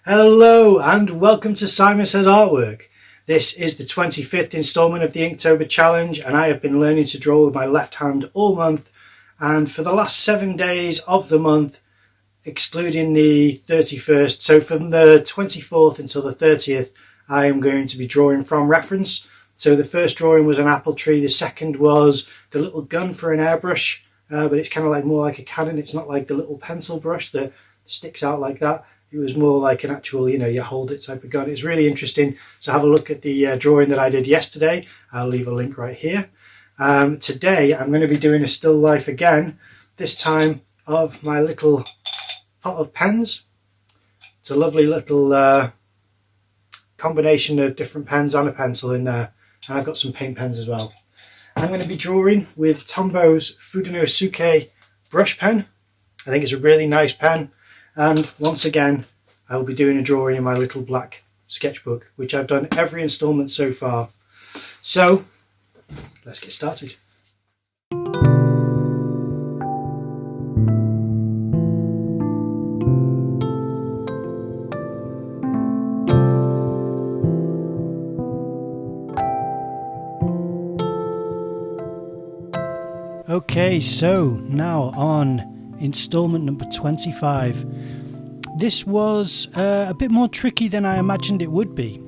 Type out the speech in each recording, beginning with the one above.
Hello and welcome to Simon Says Artwork. This is the 25th instalment of the Inktober challenge, and I have been learning to draw with my left hand all month, and for the last 7 days of the month, excluding the 31st, so from the 24th until the 30th, I am going to be drawing from reference. So the first drawing was an apple tree, the second was the little gun for an airbrush, but it's kind of like more like a cannon. It's not like the little pencil brush that sticks out like that. It was more like an actual, you hold it type of gun. It's really interesting. So have a look at the drawing that I did yesterday. I'll leave a link right here. Today I'm going to be doing a still life again, this time of my little pot of pens. It's a lovely little combination of different pens and a pencil in there. And I've got some paint pens as well. I'm going to be drawing with Tombo's Fudenosuke brush pen. I think it's a really nice pen. And once again, I will be doing a drawing in my little black sketchbook, which I've done every instalment so far. So, let's get started. Okay, so now on instalment number 25. This was a bit more tricky than I imagined it would be.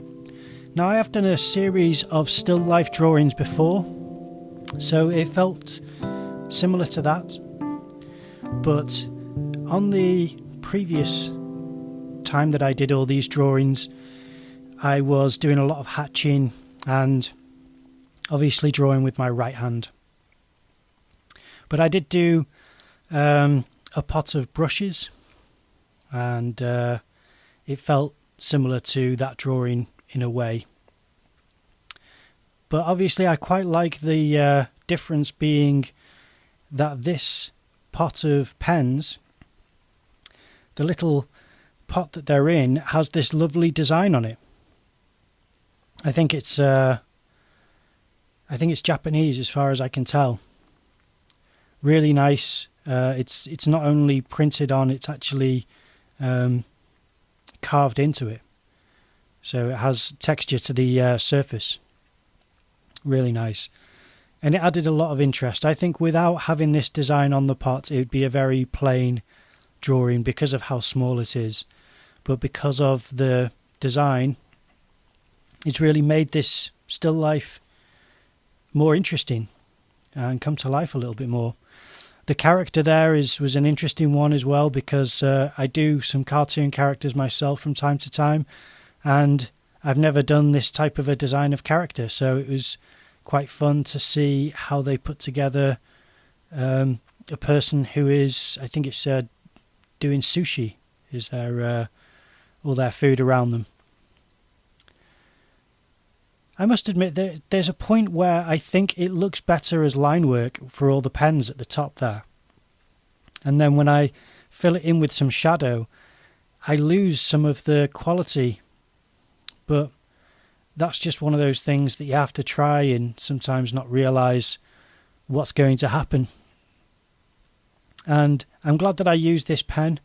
Now, I have done a series of still life drawings before, so it felt similar to that. But on the previous time that I did all these drawings, I was doing a lot of hatching and obviously drawing with my right hand. But I did do a pot of brushes, and it felt similar to that drawing in a way. But obviously I quite like the difference being that this pot of pens, the little pot that they're in, has this lovely design on it. I think it's Japanese as far as I can tell. Really nice. It's not only printed on, it's actually carved into it. So it has texture to the surface. Really nice. And it added a lot of interest. I think without having this design on the pot, it would be a very plain drawing because of how small it is. But because of the design, it's really made this still life more interesting and come to life a little bit more. The character there was an interesting one as well, because I do some cartoon characters myself from time to time, and I've never done this type of a design of character, so it was quite fun to see how they put together a person who is, I think it's doing sushi, is their all their food around them. I must admit that there's a point where I think it looks better as line work for all the pens at the top there. And then when I fill it in with some shadow, I lose some of the quality. But that's just one of those things that you have to try and sometimes not realise what's going to happen. And I'm glad that I used this pen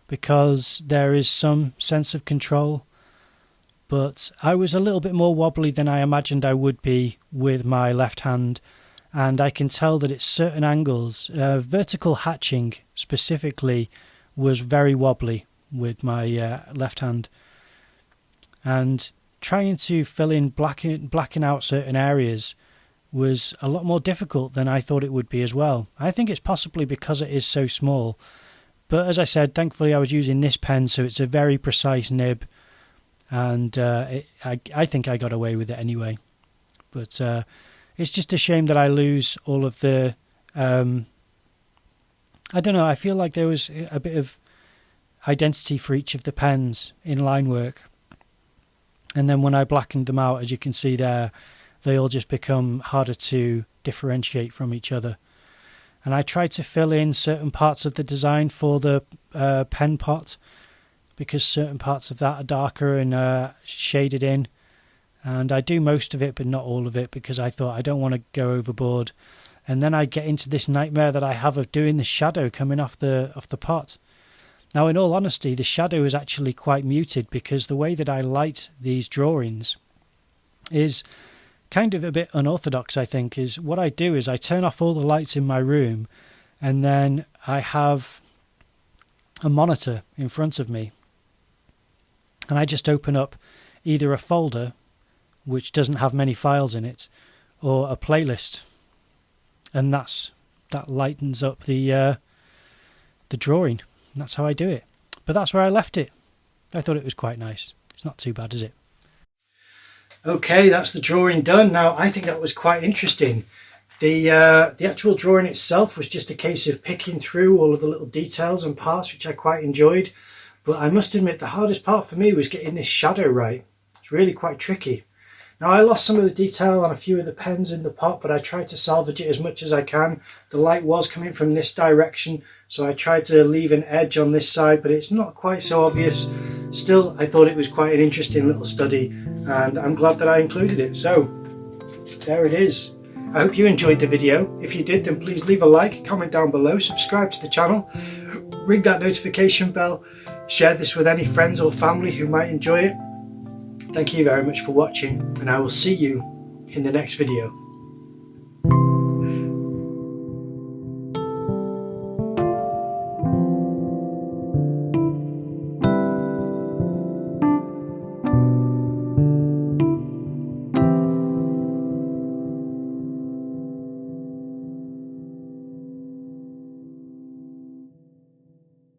because there is some sense of control. But I was a little bit more wobbly than I imagined I would be with my left hand, and I can tell that at certain angles, vertical hatching specifically, was very wobbly with my left hand. And trying to fill in, blacken out certain areas was a lot more difficult than I thought it would be as well. I think it's possibly because it is so small. But as I said, thankfully I was using this pen, so it's a very precise nib. And I think I got away with it anyway. But it's just a shame that I lose all of the... I don't know, I feel like there was a bit of identity for each of the pens in line work. And then when I blackened them out, as you can see there, they all just become harder to differentiate from each other. And I tried to fill in certain parts of the design for the pen pot, because certain parts of that are darker and shaded in. And I do most of it, but not all of it, because I thought I don't want to go overboard. And then I get into this nightmare that I have of doing the shadow coming off the pot. Now, in all honesty, the shadow is actually quite muted because the way that I light these drawings is kind of a bit unorthodox, I think. Is what I do is I turn off all the lights in my room, and then I have a monitor in front of me, and I just open up either a folder which doesn't have many files in it, or a playlist, and that lightens up the drawing. And that's how I do it. But that's where I left it. I thought it was quite nice. It's not too bad, is it? Okay, that's the drawing done. Now, I think that was quite interesting. The actual drawing itself was just a case of picking through all of the little details and parts, which I quite enjoyed. But I must admit, the hardest part for me was getting this shadow right. It's really quite tricky. Now, I lost some of the detail on a few of the pens in the pot, but I tried to salvage it as much as I can. The light was coming from this direction, so I tried to leave an edge on this side, but it's not quite so obvious. Still, I thought it was quite an interesting little study, and I'm glad that I included it. So, there it is. I hope you enjoyed the video. If you did, then please leave a like, comment down below, subscribe to the channel, ring that notification bell, share this with any friends or family who might enjoy it. Thank you very much for watching, and I will see you in the next video.